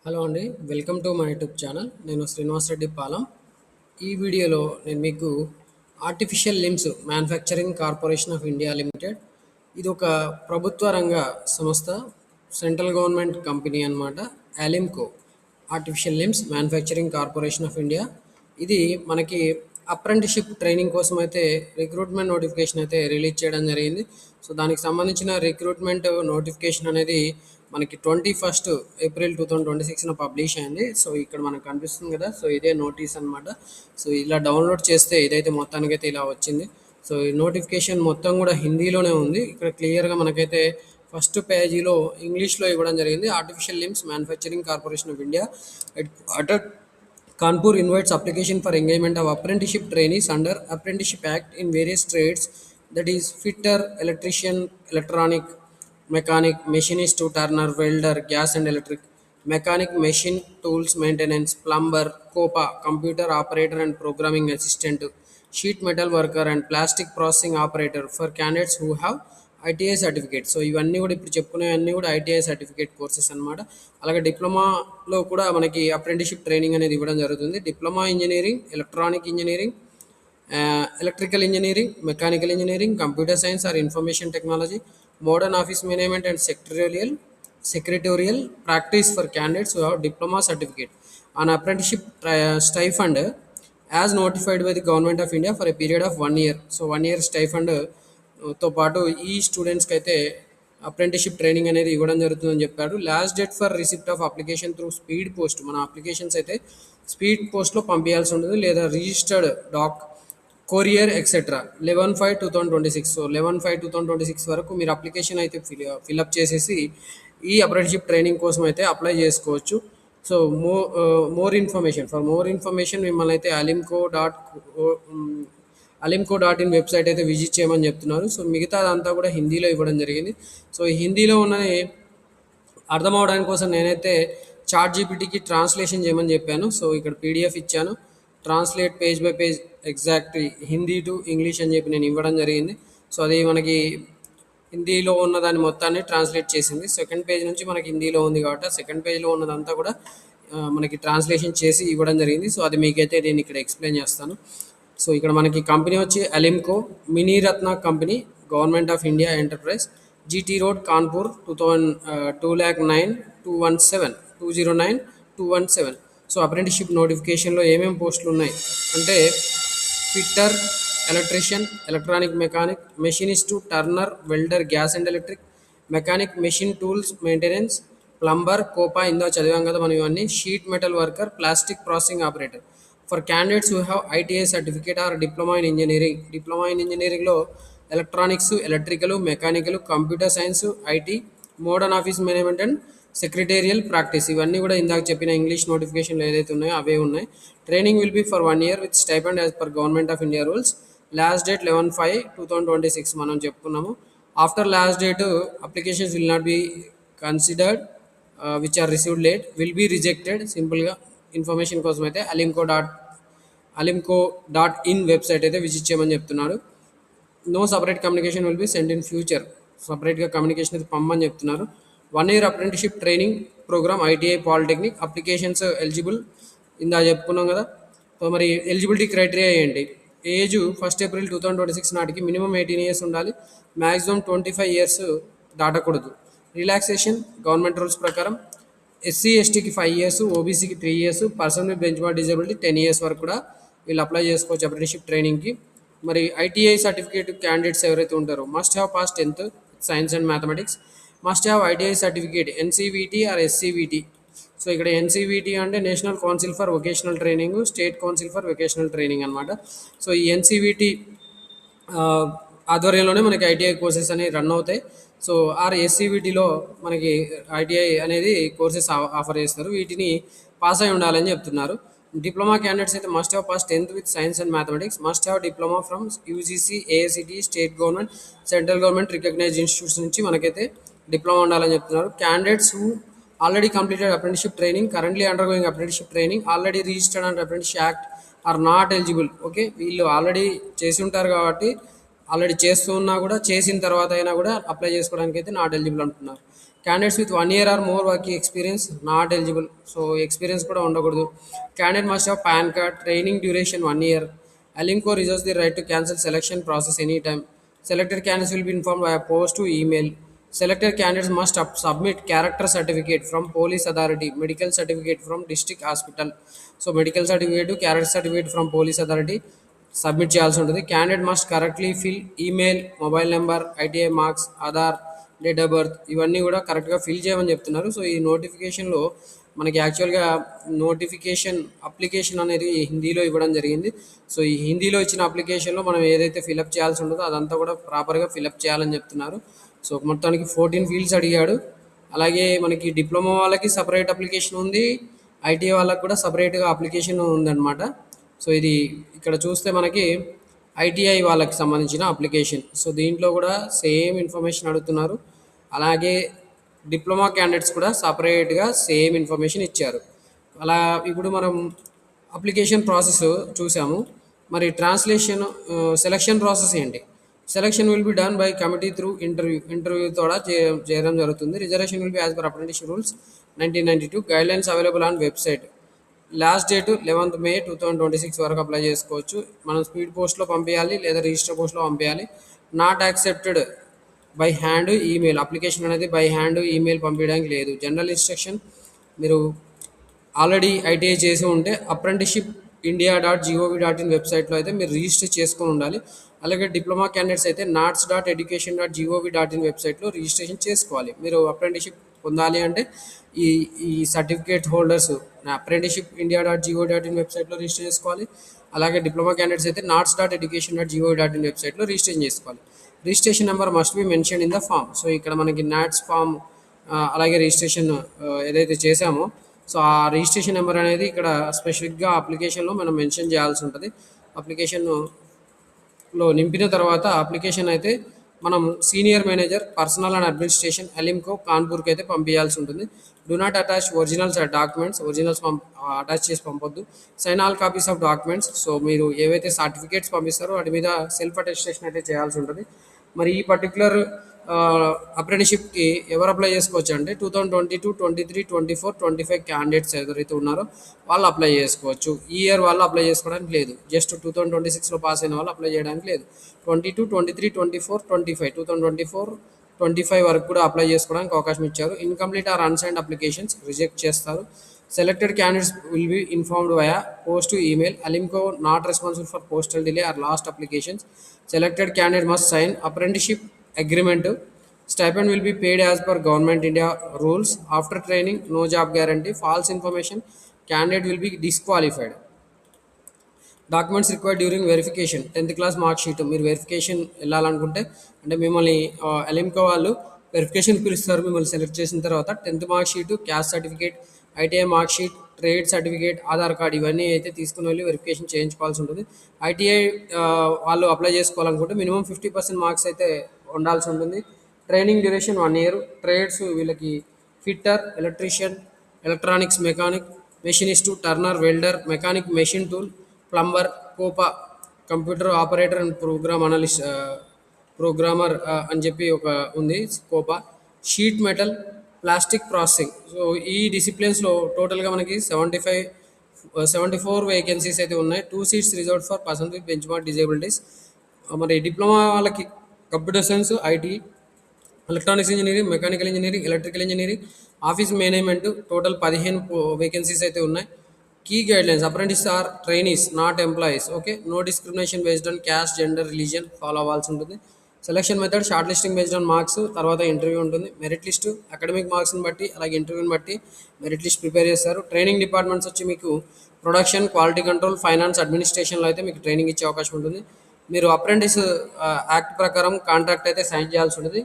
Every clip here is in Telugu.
హలో అండి. Welcome to my YouTube channel. నేను శ్రీనివాస్ రెడ్డి పాలెం. ఈ వీడియోలో నేను మీకు artificial limbs manufacturing corporation of India limited ఇది ఒక ప్రభుత్వ రంగ సంస్థ, సెంట్రల్ గవర్నమెంట్ కంపెనీ అన్నమాట. Alimco artificial limbs manufacturing corporation of India ఇది మనకి అప్రెంటిస్‌షిప్ ట్రైనింగ్ కోసం అయితే రిక్రూట్మెంట్ నోటిఫికేషన్ అయితే రిలీజ్ చేయడం జరిగింది. సో దానికి సంబంధించిన రిక్రూట్మెంట్ నోటిఫికేషన్ అనేది మనకి 21 ఏప్రిల్ 2026న పబ్లిష్ అయింది. సో ఇక్కడ మనకు కనిపిస్తుంది కదా. సో ఇదే నోటీస్ అన్నమాట. సో ఇలా డౌన్లోడ్ చేస్తే ఇదైతే మొత్తానికైతే ఇలా వచ్చింది. సో ఈ నోటిఫికేషన్ మొత్తం కూడా హిందీలోనే ఉంది. ఇక్కడ క్లియర్‌గా మనకైతే ఫస్ట్ పేజీలో ఇంగ్లీష్‌లో ఇవ్వడం జరిగింది. Artificial limbs manufacturing corporation of India head quarter Kanpur invites application for engagement of apprenticeship trainees under Apprenticeship Act in various trades, that is fitter, electrician, electronic, mechanic, machinist, turner, welder, gas and electric, mechanic, machine tools maintenance, plumber, COPA, computer operator and programming assistant, sheet metal worker and plastic processing operator for candidates who have ITI certificate. So ఇవన్నీ కూడా ఇప్పుడు చెప్పుకునేవన్నీ కూడా ఐటీఐ సర్టిఫికేట్ కోర్సెస్ అనమాట. అలాగే డిప్లొమాలో కూడా మనకి అప్రెంటిస్‌షిప్ ట్రైనింగ్ అనేది ఇవ్వడం జరుగుతుంది. Diploma engineering, electronic engineering, electrical engineering, mechanical engineering, computer science or information technology, modern office management and secretarial practice for candidates who have diploma certificate on apprenticeship stipend as notified by the government of India for a period of 1 year. So 1 year stipend తో పాటు ఈ స్టూడెంట్స్కి అయితే అప్రెంటిస్‌షిప్ ట్రైనింగ్ అనేది ఇవ్వడం జరుగుతుందని చెప్పాడు. Last date for receipt of application through speed post, మన అప్లికేషన్స్ అయితే స్పీడ్ పోస్ట్లో పంపించాల్సి ఉంటుంది, లేదా registered dak courier etcetera 11/5/2026. So 11/5/2026 వరకు మీరు అప్లికేషన్ అయితే ఫిల్అప్ చేసేసి ఈ అప్రెంటిస్‌షిప్ ట్రైనింగ్ కోసం అయితే అప్లై చేసుకోవచ్చు. సో మోర్ ఇన్ఫర్మేషన్ మిమ్మల్ని అయితే alimco.in వెబ్సైట్ అయితే విజిట్ చేయమని చెప్తున్నారు. సో మిగతా అదంతా కూడా హిందీలో ఇవ్వడం జరిగింది. సో ఈ హిందీలో ఉన్నది అర్థం అవడానికి కోసం నేనైతే చాట్ జీపీటీకి ట్రాన్స్లేషన్ చేయమని చెప్పాను. సో ఇక్కడ పీడిఎఫ్ ఇచ్చాను, translate page by page exact Hindi to English అని చెప్పి నేను ఇవ్వడం జరిగింది. సో అది మనకి హిందీలో ఉన్న దాన్ని మొత్తాన్ని ట్రాన్స్లేట్ చేసింది. సెకండ్ పేజ్ నుంచి మనకి హిందీలో ఉంది కాబట్టి సెకండ్ పేజ్లో ఉన్నదంతా కూడా మనకి ట్రాన్స్లేషన్ చేసి ఇవ్వడం జరిగింది. సో అది మీకైతే నేను ఇక్కడ ఎక్స్ప్లెయిన్ చేస్తాను. సో ఇక్కడ మనకి కంపెనీ వచ్చి Alimco, Miniratna company, government of India enterprise, GT road, Kanpur, 209,217. So apprenticeship నోటిఫికేషన్లో ఏమేమి పోస్టులు ఉన్నాయి అంటే fitter, electrician, electronic mechanic, machinist, turner, welder, gas and electric, mechanic, machine tools maintenance, plumber, COPA ఇందా చదివాం కదా మనం ఇవన్నీ, sheet metal worker, plastic processing operator for candidates who have ITI certificate or diploma in ఇంజనీరింగ్లో electronics, electrical, mechanical, computer science, IT, modern office management and secretarial practice ఇవన్నీ కూడా ఇందాక చెప్పిన ఇంగ్లీష్ నోటిఫికేషన్లు ఏదైతే ఉన్నాయో అవే ఉన్నాయి. Training will be for 1 year with stipend as per government of India rules. Last date 11/5/2026 మనం చెప్పుకున్నాము. After last date applications will not be considered which are received late will be rejected. సింపుల్గా ఇన్ఫర్మేషన్ కోసం అయితే alimco.in వెబ్సైట్ అయితే విజిట్ చేయమని చెప్తున్నాడు. No separate communication will be send in future, సపరేట్గా కమ్యూనికేషన్ అయితే పంపని చెప్తున్నారు. 1 year apprenticeship training programme ITI polytechnic. Applications eligible ఇందా చెప్పుకున్నాం కదా. సో మరి ఎలిజిబిలిటీ క్రైటీరియా ఏంటి? ఏజ్ 1 April 2026 నాటికి మినిమం 18 years ఉండాలి, మ్యాక్సిమం 25 years దాటకూడదు. రిలాక్సేషన్ గవర్నమెంట్ రూల్స్ ప్రకారం ఎస్సీ ఎస్టీకి 5 years, ఓబీసీకి 3 years, person with benchmark disability 10 years వరకు కూడా వీళ్ళు అప్లై చేసుకోవచ్చు అప్రెంటిస్‌షిప్ ట్రైనింగ్కి. మరి ఐటీఐ సర్టిఫికేట్ క్యాండిడేట్స్ ఎవరైతే ఉంటారో must have pass 10th science and mathematics, must have ITI certificate NCVT or SCVT. So ఇక్కడ ఎన్సీవీటీ అంటే national council for vocational training, state council for vocational training అనమాట. సో ఈ ఎన్సీవీటీ ఆధ్వర్యంలోనే మనకి ఐటీఐ కోర్సెస్ అనేవి రన్ అవుతాయి. సో ఎస్సీవీటీలో మనకి ఐటీఐ అనేది కోర్సెస్ ఆఫర్ చేస్తారు, వీటిని పాస్ అయి ఉండాలని చెప్తున్నారు. డిప్లొమా క్యాండిడేట్స్ అయితే must have pass 10th with science and mathematics, must have diploma from UGC, AICTE, state government, central government recognised institutes నుంచి మనకైతే డిప్లొమా ఉండాలని చెప్తున్నారు. Candidates who already completed apprenticeship training, currently undergoing apprenticeship training, already registered and apprenticeship act are not eligible. Okay, వీళ్ళు ఆల్రెడీ చేసి ఉంటారు కాబట్టి ఆల్రెడీ చేస్తూ ఉన్నా కూడా చేసిన తర్వాత అయినా కూడా అప్లై చేసుకోవడానికి అయితే నాట్ ఎలిజిబుల్ అంటున్నారు. Candidates with 1 year are more working experience not eligible. So experience కూడా ఉండకూడదు. Candidate must have pan card. Training duration 1 year. Alimco reserves the right to cancel selection process anytime. Selected candidates will be informed via post to email. Selected candidates must submit character certificate from police authority, medical certificate from district hospital. So medical certificate, character certificate from police authority submit చేయాల్సి ఉంటుంది. Candidate must correctly fill email, mobile number, ITI marks, Aadhaar, date of birth ఇవన్నీ కూడా కరెక్ట్గా ఫిల్ చేయమని చెప్తున్నారు. సో ఈ నోటిఫికేషన్లో మనకి యాక్చువల్గా నోటిఫికేషన్ అప్లికేషన్ అనేది హిందీలో ఇవ్వడం జరిగింది. సో ఈ హిందీలో ఇచ్చిన అప్లికేషన్లో మనం ఏదైతే ఫిలప్ చేయాల్సి ఉంటుందో అదంతా కూడా ప్రాపర్గా ఫిలప్ చేయాలని చెప్తున్నారు. సో మొత్తానికి 14 ఫీల్డ్స్ అడిగాడు. అలాగే మనకి డిప్లొమా వాళ్ళకి సపరేట్ అప్లికేషన్ ఉంది, ఐటీఐ వాళ్ళకి కూడా సపరేట్గా అప్లికేషన్ ఉందన్నమాట. సో ఇది ఇక్కడ చూస్తే మనకి ఐటీఐ వాళ్ళకి సంబంధించిన అప్లికేషన్. సో దీంట్లో కూడా సేమ్ ఇన్ఫర్మేషన్ అడుగుతున్నారు. అలాగే డిప్లొమా క్యాండిడేట్స్ కూడా సపరేట్గా సేమ్ ఇన్ఫర్మేషన్ ఇచ్చారు. అలా ఇప్పుడు మనం అప్లికేషన్ ప్రాసెస్ చూసాము. మరి ట్రాన్స్లేషన్ సెలక్షన్ ప్రాసెస్ ఏంటి? Selection will be done by committee through interview కూడా చేయడం జరుగుతుంది. Reservation will be as per apprenticeship rules 1992. Guidelines available on website. Last date 11th May 2026 వరకు అప్లై చేసుకోవచ్చు. మనం స్పీడ్ పోస్ట్లో పంపించాలి లేదా రిజిస్టర్ పోస్ట్లో పంపించాలి. Not accepted by hand email. Application అనేది బై హ్యాండ్ ఈమెయిల్ పంపించడానికి లేదు. జనరల్ ఇన్స్ట్రక్షన్, మీరు ఆల్రెడీ ఐటీఐ చేసి ఉంటే అప్రెంటిస్షిప్ india.gov.in వెబ్సైట్లో అయితే మీరు రిజిస్టర్ చేసుకొని ఉండాలి. అలాగే డిప్లొమా క్యాండిడేట్స్ అయితే nats.education.gov.in వెబ్సైట్లో రిజిస్ట్రేషన్ చేసుకోవాలి. మీరు అప్రెంటిస్షిప్ పొందాలి అంటే ఈ ఈ సర్టిఫికేట్ హోల్డర్స్ అప్రెంటిస్షిప్ india.gov.in వెబ్సైట్లో రిజిస్టర్ చేసుకోవాలి. అలాగే డిప్లొమా క్యాండిడేట్స్ అయితే nats.education.gov.in వెబ్సైట్లో రిజిస్ట్రేషన్ చేసుకోవాలి. Registration number must be mention in the form. So ఇక్కడ మనకి నాట్స్ ఫామ్ అలాగే రిజిస్ట్రేషన్ ఏదైతే చేసామో సో ఆ రిజిస్ట్రేషన్ నెంబర్ అనేది ఇక్కడ స్పెసిఫిక్గా అప్లికేషన్లో మనం మెన్షన్ చేయాల్సి ఉంటుంది. అప్లికేషన్లో నింపిన తర్వాత అప్లికేషన్ అయితే మనం senior manager personnel and administration Alimco కాన్పూర్కి అయితే పంపించాల్సి ఉంటుంది. Do not attach originals documents. Originals attach చేసి పంపొద్దు. Sign all copies of documents. So మీరు ఏవైతే సర్టిఫికేట్స్ పంపిస్తారో వాటి మీద సెల్ఫ్ అటెస్టేషన్ అయితే చేయాల్సి ఉంటుంది. మరి ఈ పర్టికులర్ అప్రెంటిస్షిప్కి ఎవరు అప్లై చేసుకోవచ్చు అంటే 2022, 23, 24, 25 క్యాండిడేట్స్ ఎవరైతే ఉన్నారో వాళ్ళు అప్లై చేసుకోవచ్చు. ఈ ఇయర్ వాళ్ళు అప్లై చేసుకోవడానికి లేదు. జస్ట్ 2026లో పాస్ అయిన వాళ్ళు అప్లై చేయడానికి లేదు. 22, 23, 24, 25 2024, 25 వరకు కూడా అప్లై చేసుకోవడానికి అవకాశం ఇచ్చారు. Incomplete or unsigned applications reject చేస్తారు. Selected candidates will be informed via post to email. Alimco not responsible for postal delay or lost applications. Selected candidate must sign apprenticeship agreement. Stipend will be paid as per government India rules. After training, no job guarantee. False information, candidate will be disqualified. Documents required during verification. 10th class mark sheet. మీరు వెరిఫికేషన్ వెళ్ళాలనుకుంటే అంటే మిమ్మల్ని అలిమ్కో వాళ్ళు వెరిఫికేషన్ పిలుస్తారు. మిమ్మల్ని సెలెక్ట్ చేసిన తర్వాత 10th mark sheet, caste certificate, ITI mark sheet, trade certificate, Aadhaar card ఇవన్నీ అయితే తీసుకుని వెళ్ళి వెరిఫికేషన్ చేయించుకోవాల్సి ఉంటుంది. ఐటీఐ వాళ్ళు అప్లై చేసుకోవాలనుకుంటే మినిమం 50% మార్క్స్ అయితే ఉండాల్సి ఉంటుంది. Training duration 1 year. ట్రేడ్స్ వీళ్ళకి fitter, electrician, electronics mechanic, machinist, turner, welder, mechanic, machine tool, plumber, COPA, computer operator and programmer అని చెప్పి ఒక ఉంది COPA, sheet metal, plastic processing. So ఈ డిసిప్లిన్స్లో టోటల్గా మనకి 74 వేకెన్సీస్ అయితే ఉన్నాయి. 2 seats reserved for person with benchmark disabilities. మరి డిప్లొమా వాళ్ళకి computer science, IT, electronics engineering, mechanical engineering, electrical engineering, office management total 15 vacancies అయితే ఉన్నాయి. Key guidelines apprentice are trainees not employees. Okay, no discrimination based on caste, gender, religion follow అవ్వాల్సి ఉంటుంది. Selection method shortlisting based on marks, తర్వాత ఇంటర్వ్యూ ఉంటుంది. మెరిట్ లిస్టు అకాడమిక్ మార్క్స్ని బట్టి అలాగే ఇంటర్వ్యూని బట్టి మెరిట్ లిస్ట్ ప్రిపేర్ చేస్తారు. ట్రైనింగ్ డిపార్ట్మెంట్స్ వచ్చి మీకు ప్రొడక్షన్, క్వాలిటీ కంట్రోల్, ఫైనాన్స్, అడ్మినిస్ట్రేషన్లో అయితే మీకు ట్రైనింగ్ ఇచ్చే అవకాశం ఉంటుంది. మీరు అప్రెంటిస్ యాక్ట్ ప్రకారం కాంట్రాక్ట్ అయితే సైన్ చేయాల్సి ఉంటుంది.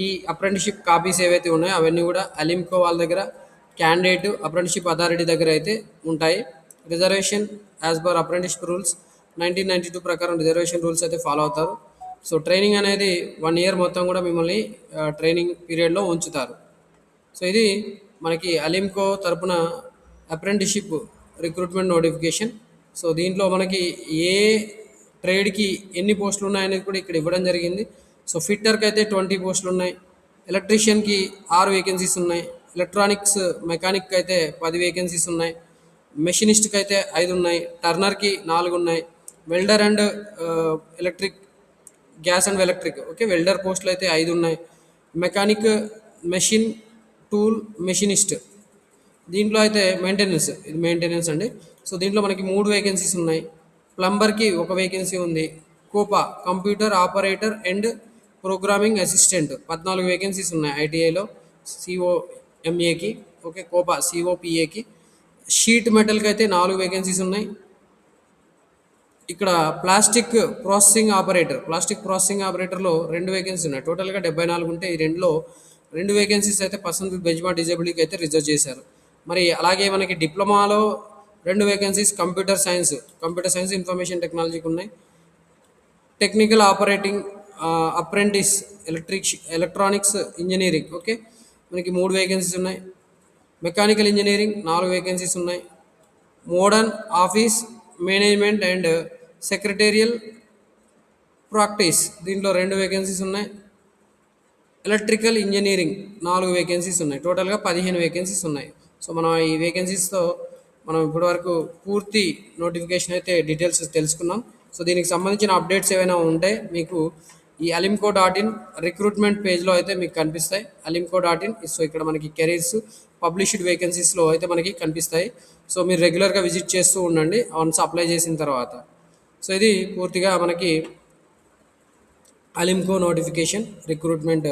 ఈ అప్రెంటిస్షిప్ కాపీస్ ఏవైతే ఉన్నాయో అవన్నీ కూడా అలిమ్కో వాళ్ళ దగ్గర, క్యాండిడేట్ అప్రెంటిస్షిప్ అథారిటీ దగ్గర అయితే ఉంటాయి. Reservation as per apprenticeship rules 1992 ప్రకారం రిజర్వేషన్ రూల్స్ అయితే ఫాలో అవుతారు. సో ట్రైనింగ్ అనేది 1 ఇయర్ మొత్తం కూడా మిమ్మల్ని ట్రైనింగ్ పీరియడ్లో ఉంచుతారు. సో ఇది మనకి అలిమ్కో తరపున అప్రెంటిస్షిప్ రిక్రూట్మెంట్ నోటిఫికేషన్. సో దీంట్లో మనకి ఏ ట్రేడ్కి ఎన్ని పోస్టులు ఉన్నాయనేది కూడా ఇక్కడ ఇవ్వడం జరిగింది. సో ఫిట్టర్కి అయితే 20 పోస్టులు ఉన్నాయి. ఎలక్ట్రీషియన్కి 6 వేకెన్సీస్ ఉన్నాయి. ఎలక్ట్రానిక్స్ మెకానిక్ అయితే 10 వేకెన్సీస్ ఉన్నాయి. మెషినిస్ట్కి అయితే 5 ఉన్నాయి. టర్నర్కి 4 ఉన్నాయి. Welder and electric gas and electric okay welder పోస్టులు అయితే 5 ఉన్నాయి. మెకానిక్ మెషిన్ టూల్ మెషినిస్ట్ దీంట్లో అయితే ఇది మెయింటెనెన్స్ అండి. సో దీంట్లో మనకి 3 వేకెన్సీస్ ఉన్నాయి. ప్లంబర్కి 1 వేకెన్సీ ఉంది. Copa computer operator and programming assistant 14 vacancies ఉన్నాయి ఐటీఐలో సిఓఎంఏకి ఓకే కోపా సిఓపిఏకి. షీట్ మెటల్కి అయితే 4 వేకెన్సీస్ ఉన్నాయి. ఇక్కడ ప్లాస్టిక్ ప్రాసెసింగ్ ఆపరేటర్లో 2 వేకెన్సీ ఉన్నాయి. టోటల్గా 74 ఉంటే ఈ రెండులో 2 వేకెన్సీస్ అయితే పర్సన్ విత్ బెంచ్మార్క్ డిజబిలిటీకి అయితే రిజర్వ్ చేశారు. మరి అలాగే మనకి డిప్లొమాలో 2 వేకెన్సీస్ కంప్యూటర్ సైన్స్ ఇన్ఫర్మేషన్ టెక్నాలజీకి ఉన్నాయి. Technical operating apprentice electronics engineering okay మనకి 3 వేకెన్సీస్ ఉన్నాయి. మెకానికల్ ఇంజనీరింగ్ 4 వేకెన్సీస్ ఉన్నాయి. Modern office management and secretarial practice దీంట్లో 2 వేకెన్సీస్ ఉన్నాయి. ఎలక్ట్రికల్ ఇంజనీరింగ్ 4 వేకెన్సీస్ ఉన్నాయి. టోటల్గా 15 వేకెన్సీస్ ఉన్నాయి. సో మనం ఈ వేకెన్సీస్తో మనం ఇప్పటివరకు పూర్తి నోటిఫికేషన్ అయితే డీటెయిల్స్ తెలుసుకున్నాం. సో దీనికి సంబంధించిన అప్డేట్స్ ఏమైనా ఉంటే మీకు ఈ alimco.in రిక్రూట్మెంట్ పేజ్లో అయితే మీకు కనిపిస్తాయి. alimco.in సో ఇక్కడ మనకి కెరీర్స్ పబ్లిష్డ్ వేకెన్సీస్లో అయితే మనకి కనిపిస్తాయి. సో మీరు రెగ్యులర్గా విజిట్ చేస్తూ ఉండండి వన్స్ అప్లై చేసిన తర్వాత. సో ఇది పూర్తిగా మనకి అలిమ్కో నోటిఫికేషన్ రిక్రూట్మెంట్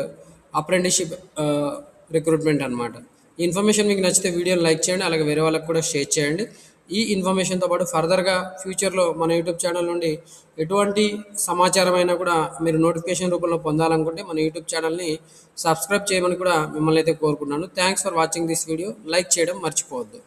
అప్రెంటిస్షిప్ రిక్రూట్మెంట్ అనమాట. ఈ ఇన్ఫర్మేషన్ మీకు నచ్చితే వీడియోని లైక్ చేయండి, అలాగే వేరే వాళ్ళకి కూడా షేర్ చేయండి. ఈ ఇన్ఫర్మేషన్తో పాటు ఫర్దర్గా ఫ్యూచర్లో మన యూట్యూబ్ ఛానల్ నుండి ఎటువంటి సమాచారం అయినా కూడా మీరు నోటిఫికేషన్ రూపంలో పొందాలనుకుంటే మన యూట్యూబ్ ఛానల్ని సబ్స్క్రైబ్ చేయమని కూడా మిమ్మల్ని అయితే కోరుకుంటున్నాను. Thanks for watching this video. Like చేయడం మర్చిపోవద్దు.